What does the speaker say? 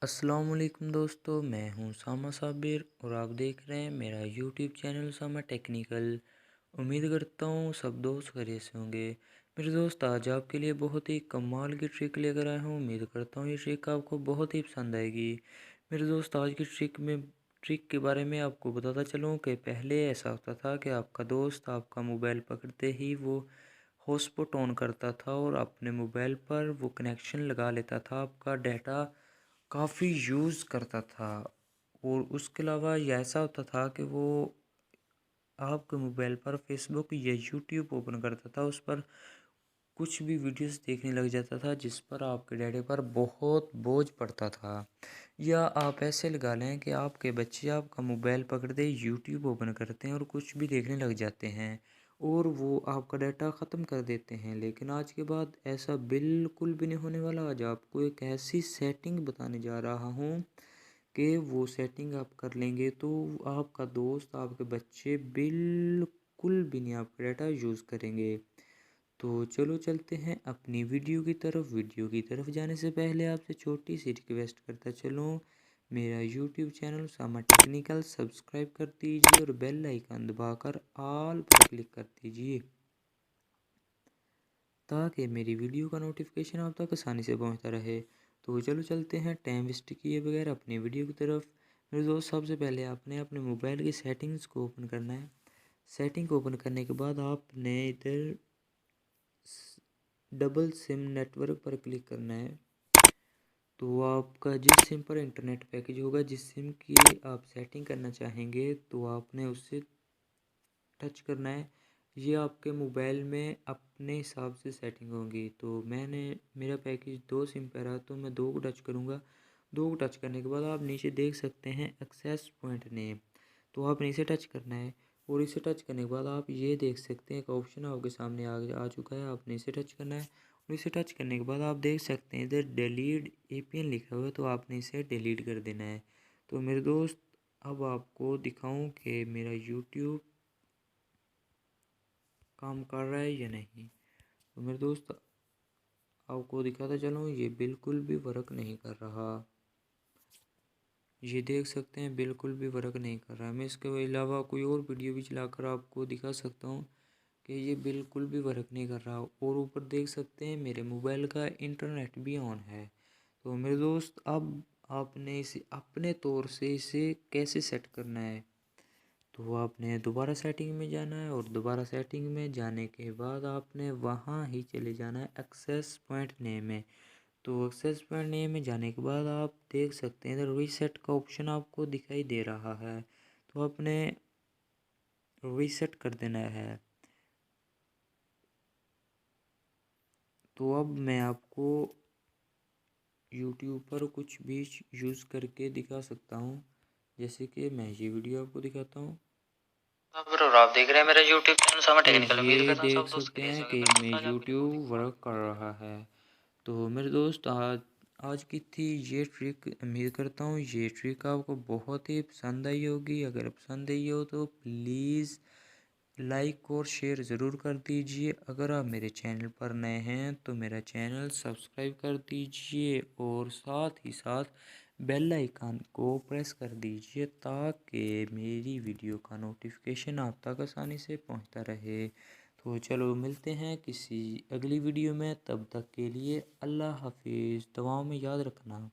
अस्सलाम वालेकुम दोस्तों, मैं हूं सामा साबिर और आप देख रहे हैं मेरा यूट्यूब चैनल सामा टेक्निकल। उम्मीद करता हूं सब दोस्त खैरियत से होंगे। मेरे दोस्त, आज आपके लिए बहुत ही कमाल की ट्रिक लेकर आया हूं। उम्मीद करता हूं ये ट्रिक आपको बहुत ही पसंद आएगी। मेरे दोस्त, आज की ट्रिक के बारे में आपको बताता चलूं कि पहले ऐसा होता था कि आपका दोस्त आपका मोबाइल पकड़ते ही वो हॉटस्पॉट ऑन करता था और अपने मोबाइल पर वो कनेक्शन लगा लेता था, आपका डाटा काफ़ी यूज़ करता था। और उसके अलावा ये ऐसा होता था कि वो आपके मोबाइल पर फेसबुक या यूट्यूब ओपन करता था, उस पर कुछ भी वीडियोस देखने लग जाता था जिस पर आपके डाटे पर बहुत बोझ पड़ता था। या आप ऐसे लगा लें कि आपके बच्चे आपका मोबाइल पकड़ते ही यूट्यूब ओपन करते हैं और कुछ भी देखने लग जाते हैं और वो आपका डाटा ख़त्म कर देते हैं। लेकिन आज के बाद ऐसा बिल्कुल भी नहीं होने वाला। आज आपको एक ऐसी सेटिंग बताने जा रहा हूँ कि वो सेटिंग आप कर लेंगे तो आपका दोस्त आपके बच्चे बिल्कुल भी नहीं आपका डाटा यूज़ करेंगे। तो चलो चलते हैं अपनी वीडियो की तरफ जाने से पहले आपसे छोटी सी रिक्वेस्ट करता चलूँ, मेरा यूट्यूब चैनल सामा टेक्निकल सब्सक्राइब कर दीजिए और बेल आइकन दबाकर ऑल पर क्लिक कर दीजिए ताकि मेरी वीडियो का नोटिफिकेशन आप तक आसानी से पहुंचता रहे। तो चलो चलते हैं टाइम वेस्ट किए बगैर अपनी वीडियो की तरफ। मेरे दोस्त, सबसे पहले आपने अपने मोबाइल की सेटिंग्स को ओपन करना है। सेटिंग को ओपन करने के बाद आपने इधर डबल सिम नेटवर्क पर क्लिक करना है। तो आपका जिस सिम पर इंटरनेट पैकेज होगा, जिस सिम की आप सेटिंग करना चाहेंगे, तो आपने उससे टच करना है। ये आपके मोबाइल में अपने हिसाब से सेटिंग होगी। तो मेरा पैकेज 2 सिम पर है तो मैं 2 को टच करूँगा। 2 को टच करने के बाद आप नीचे देख सकते हैं एक्सेस पॉइंट नेम, तो आपने इसे टच करना है। और इसे टच करने के बाद आप ये देख सकते हैं एक ऑप्शन आपके सामने आ चुका है, आपने इसे टच करना है। और इसे टच करने के बाद आप देख सकते हैं इधर डिलीट एपीएन लिखा हुआ है, तो आपने इसे डिलीट कर देना है। तो मेरे दोस्त, अब आपको दिखाऊं कि मेरा यूट्यूब काम कर रहा है या नहीं। तो मेरे दोस्त, आपको दिखाता चलूँ, ये बिल्कुल भी वर्क नहीं कर रहा। ये देख सकते हैं बिल्कुल भी वर्क नहीं कर रहा है। मैं इसके अलावा कोई और वीडियो भी चलाकर आपको दिखा सकता हूँ कि ये बिल्कुल भी वर्क नहीं कर रहा। और ऊपर देख सकते हैं मेरे मोबाइल का इंटरनेट भी ऑन है। तो मेरे दोस्त, अब आपने इसे अपने तौर से इसे कैसे सेट करना है, तो आपने दोबारा सेटिंग में जाना है और दोबारा सेटिंग में जाने के बाद आपने वहाँ ही चले जाना है एक्सेस पॉइंट नेम में। तो एक्सेस पॉइंट नेम में जाने के बाद आप देख सकते हैं इधर रीसेट का ऑप्शन आपको दिखाई दे रहा है, तो आपने रीसेट कर देना है। तो अब मैं आपको यूट्यूब पर कुछ भी यूज़ करके दिखा सकता हूँ, जैसे कि मैं ये वीडियो आपको दिखाता हूँ। और आप देख रहे हैं मेरा यूट्यूब चैनल सामा तो टेक्निकल। उम्मीद ये करता हूँ देख सब दोस्त सकते खैरियत से हैं होंगे। कि मेरे मैं दोस्त, आज आपके लिए यूट्यूब बहुत वर्क कर रहा है। तो मेरे दोस्त, आज की थी ये ट्रिक। उम्मीद करता हूँ ये ट्रिक आपको बहुत ही पसंद आई होगी। अगर पसंद आई हो तो प्लीज़ लाइक और शेयर ज़रूर कर दीजिए। अगर आप मेरे चैनल पर नए हैं तो मेरा चैनल सब्सक्राइब कर दीजिए और साथ ही साथ बेल आइकन को प्रेस कर दीजिए ताकि मेरी वीडियो का नोटिफिकेशन आप तक आसानी से पहुंचता रहे। तो चलो मिलते हैं किसी अगली वीडियो में, तब तक के लिए अल्लाह हाफिज़। दुआओं में याद रखना।